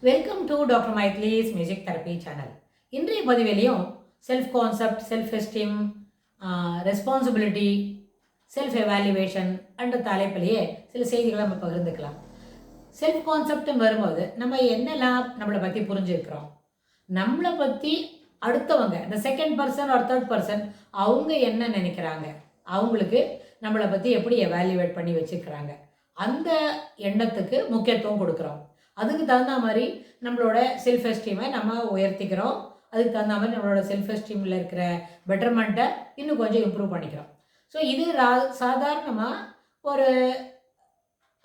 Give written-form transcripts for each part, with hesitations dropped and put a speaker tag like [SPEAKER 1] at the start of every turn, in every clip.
[SPEAKER 1] Welcome to doctor மைத்லிஸ் music therapy channel. இன்றைய பதிவிலையும் self concept, self esteem, responsibility, self evaluation என்ற தலைப்பிலேயே சில செய்திகளை நம்ம பகிர்ந்துக்கலாம். செல்ஃப் கான்செப்ட்னு வரும்போது நம்ம என்னெல்லாம் நம்மளை பற்றி புரிஞ்சுருக்கிறோம், நம்மளை பற்றி அடுத்தவங்க இந்த செகண்ட் பர்சன் ஒரு தேர்ட் பர்சன் அவங்க என்ன நினைக்கிறாங்க, அவங்களுக்கு நம்மளை பற்றி எப்படி எவாலுவேட் பண்ணி வச்சுருக்கிறாங்க, அந்த எண்ணத்துக்கு முக்கியத்துவம் கொடுக்குறோம். அதுக்கு தகுந்த மாதிரி நம்மளோட செல்ஃப் எஸ்டீமை நம்ம உயர்த்திக்கிறோம். அதுக்கு தகுந்த மாதிரி நம்மளோட செல்ஃப் எஸ்டீமில் இருக்கிற பெட்டர்மெண்ட்டை இன்னும் கொஞ்சம் இம்ப்ரூவ் பண்ணிக்கிறோம். ஸோ இது சாதாரணமாக ஒரு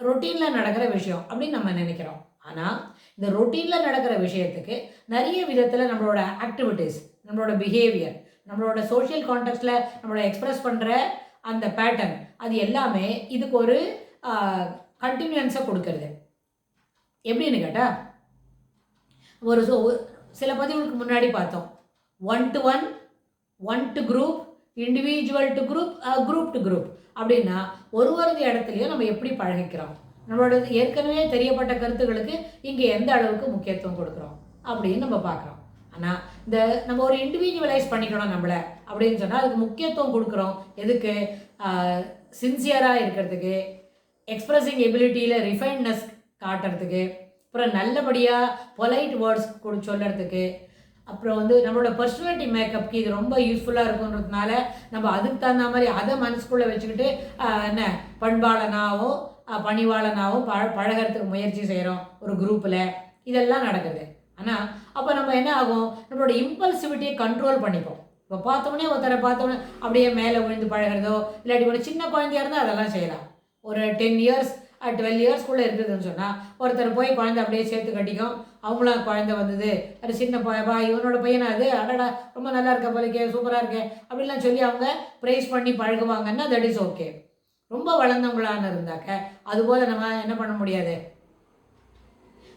[SPEAKER 1] ரொட்டீனில் நடக்கிற விஷயம் அப்படின்னு நம்ம நினைக்கிறோம். ஆனால் இந்த ரொட்டீனில் நடக்கிற விஷயத்துக்கு நிறைய விதத்தில் நம்மளோட ஆக்டிவிட்டீஸ், நம்மளோட பிஹேவியர், நம்மளோட சோஷியல் கான்டெக்ஸ்டில் நம்மளோட எக்ஸ்ப்ரெஸ் பண்ணுற அந்த பேட்டர்ன், அது எல்லாமே இதுக்கு ஒரு கண்டினியூன்ஸை கொடுக்கறது. எப்படின்னு கேட்டால், ஒரு சில பதிவுகளுக்கு முன்னாடி பார்த்தோம், 1 to 1, 1 to group, individual to group, group to group. அப்படின்னா ஒரு இடத்துலையும் நம்ம எப்படி பழகிக்கிறோம், நம்மளோட ஏற்கனவே தெரியப்பட்ட கருத்துக்களுக்கு இங்கே எந்த அளவுக்கு முக்கியத்துவம் கொடுக்குறோம் அப்படின்னு நம்ம பார்க்குறோம். ஆனால் இந்த நம்ம ஒரு இண்டிவிஜுவலைஸ் பண்ணிக்கணும் நம்மளை அப்படின்னு சொன்னால் அதுக்கு முக்கியத்துவம் கொடுக்குறோம். எதுக்கு? சின்சியராக இருக்கிறதுக்கு, எக்ஸ்ப்ரெஸிங் எபிலிட்டியில் ரிஃபைன்னஸ் காட்டுறதுக்கு, அப்புறம் நல்லபடியாக பொலைட் வேர்ட்ஸ் சொல்கிறதுக்கு, அப்புறம் நம்மளோட பர்சனாலிட்டி மேக்கப்புக்கு இது ரொம்ப யூஸ்ஃபுல்லாக இருக்குன்றதுனால நம்ம அதுக்கு தகுந்த மாதிரி அதை மனசுக்குள்ளே வச்சுக்கிட்டு என்ன பண்பாளனாகவும் பணிவாளனாகவும் பழகிறதுக்கு முயற்சி செய்கிறோம் ஒரு குரூப்பில். இதெல்லாம் நடக்குது. ஆனால் அப்போ நம்ம என்ன ஆகும், நம்மளோட இம்பல்சிவிட்டியை கண்ட்ரோல் பண்ணிப்போம். இப்போ பார்த்தோன்னே ஒருத்தரை பார்த்தோன்னே அப்படியே மேலே விழுந்து பழகிறதோ, இல்லாட்டி ஒரு சின்ன குழந்தையாக இருந்தால் அதெல்லாம் செய்யலாம். ஒரு 10 இயர்ஸ் 12 இயர்ஸ்க்குள்ளே இருக்குதுன்னு சொன்னால் ஒருத்தர் போய் குழந்தை அப்படியே சேர்த்து கட்டிக்கும், அவங்களாம் குழந்தை வந்தது, அது சின்ன பையன், இவனோட பையனா அது, அடடா ரொம்ப நல்லா இருக்க போலிக்கே, சூப்பராக இருக்கேன் அப்படின்லாம் சொல்லி அவங்க ப்ரைஸ் பண்ணி பழகுவாங்கன்னா தட் இஸ் ஓகே. ரொம்ப வளர்ந்தவங்களான்னு இருந்தாக்க அதுபோல் நம்ம என்ன பண்ண முடியாது.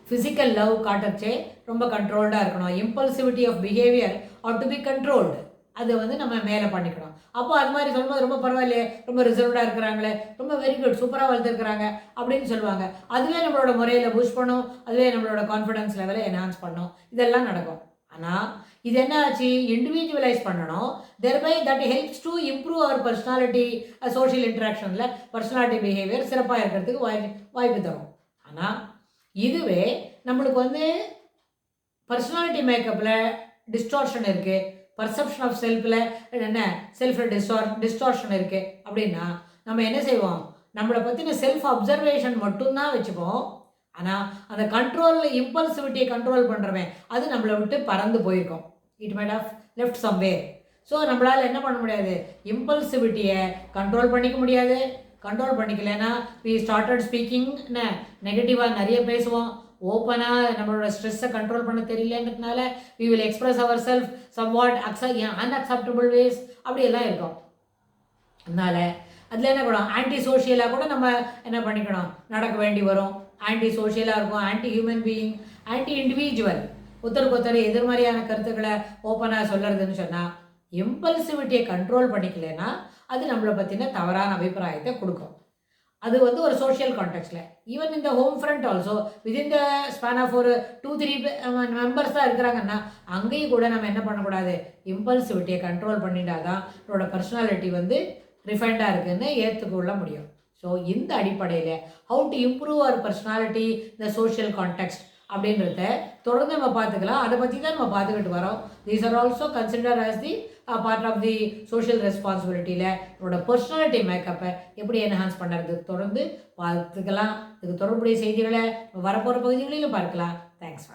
[SPEAKER 1] ஃபிசிக்கல் லவ் காட்டச்சே ரொம்ப கண்ட்ரோல்டாக இருக்கணும். Impulsivity of behaviour are to be controlled. அது நம்ம மேலே பண்ணிக்கணும். அப்போ அது மாதிரி சொல்லும்போது ரொம்ப பரவாயில்லையே, ரொம்ப ரிசர்வ்டாக இருக்கிறாங்களே, ரொம்ப வெரி குட், சூப்பராக வளர்த்துருக்குறாங்க அப்படின்னு சொல்லுவாங்க. அதுவே நம்மளோட முறையில் பூஸ்ட் பண்ணும், அதுவே நம்மளோட கான்ஃபிடன்ஸ் லெவலை என்ஹான்ஸ் பண்ணும். இதெல்லாம் நடக்கும். ஆனால் இது என்ன ஆச்சு, இண்டிவிஜுவலைஸ் பண்ணணும். Therapy that helps to improve our personality, social இன்ட்ராக்ஷனில் பர்சனாலிட்டி பிஹேவியர் சிறப்பாக இருக்கிறதுக்கு வாய்ப்பு தரும். ஆனால் இதுவே நம்மளுக்கு பர்சனாலிட்டி மேக்கப்பில் டிஸ்டார்ஷன் இருக்குது, பர்செப்ஷன் ஆஃப் செல்ஃபில் என்ன செல்ஃப் டிஸ்டார்ஷன் இருக்குது அப்படின்னா நம்ம என்ன செய்வோம், நம்மளை பற்றின செல்ஃப் அப்சர்வேஷன் மட்டும்தான் வச்சுப்போம். ஆனால் அந்த கண்ட்ரோலில் இம்பல்சிவிட்டியை கண்ட்ரோல் பண்ணுறவன் அது நம்மளை விட்டு பறந்து போயிருக்கோம். It might of left somewhere. So நம்மளால் என்ன பண்ண முடியாது, இம்பல்சிவிட்டியை கண்ட்ரோல் பண்ணிக்க முடியாது. கண்ட்ரோல் பண்ணிக்கலன்னா வி ஸ்டார்டட் ஸ்பீக்கிங், நெகட்டிவாக நிறைய பேசுவோம். ஓப்பனாக நம்மளோட ஸ்ட்ரெஸ்ஸை கண்ட்ரோல் பண்ண தெரியலன்றதுனால we will express our self somewhat unacceptable ways அப்படியெல்லாம் இருக்கும். அதனால் அதில் என்ன கூட ஆன்டி சோஷியலாக கூட நம்ம என்ன பண்ணிக்கணும், நடக்க வேண்டி வரும். ஆன்டி சோஷியலாக இருக்கும், anti human being, anti individual, ஒருத்தருக்கு எதிர்மறையான கருத்துக்களை ஓப்பனாக சொல்கிறதுன்னு சொன்னால் இம்பல்சிவிட்டியை கண்ட்ரோல் பண்ணிக்கலன்னா அது நம்மளை பற்றின தவறான அபிப்பிராயத்தை கொடுக்கும். அது ஒரு சோஷியல் கான்டெக்ஸ்டில், ஈவன் இந்த home front also within the span of ஒரு 2-3 மெம்பர்ஸ் தான் இருக்கிறாங்கன்னா அங்கேயும் கூட நம்ம என்ன பண்ணக்கூடாது, இம்பல்சிவிட்டியை கண்ட்ரோல் பண்ணிட்டால் தான் நம்மளோட பர்சனாலிட்டி ரிஃபைண்டாக இருக்குதுன்னு ஏற்றுக்கொள்ள முடியும். ஸோ இந்த அடிப்படையில் how to improve our personality இந்த சோஷியல் கான்டெக்ஸ்ட் அப்படின்றத தொடர்ந்து நம்ம பார்த்துக்கலாம். அதை பற்றி தான் நம்ம பார்த்துக்கிட்டு வரோம். These are also consider as the part of the social ரெஸ்பான்சிபிலிட்டியில் நம்மளோட பர்சனாலிட்டி மேக்கப்பை எப்படி என்ஹான்ஸ் பண்ணுறது தொடர்ந்து பார்த்துக்கலாம். இதுக்கு தொடர்புடைய செய்திகளை வரப்போகிற பகுதிகளிலும் பார்க்கலாம். தேங்க்ஸ்.